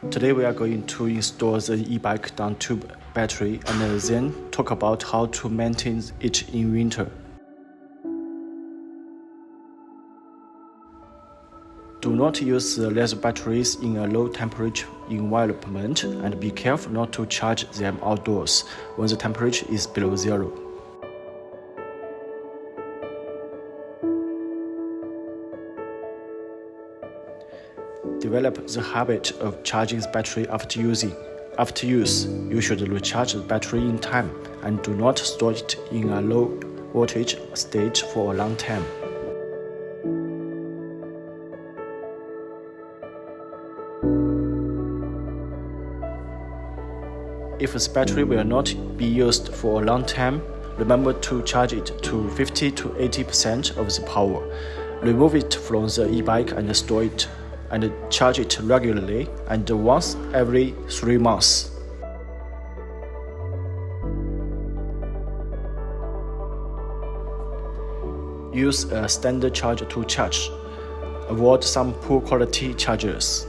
Today we are going to install the Ebike down tube battery and then talk about how to maintain it in winter. Do not use the laser batteries in a low temperature environment and be careful not to charge them outdoors when the temperature is below zero. Develop the habit of charging the battery after use. You should recharge the battery in time and do not store it in a low voltage state for a long time. If the battery will not be used for a long time, remember to charge it to 50 to 80% of the power. Remove it from the e-bike and store it, and charge it regularly and once every 3 months. Use a standard charger to charge. Avoid some poor quality chargers.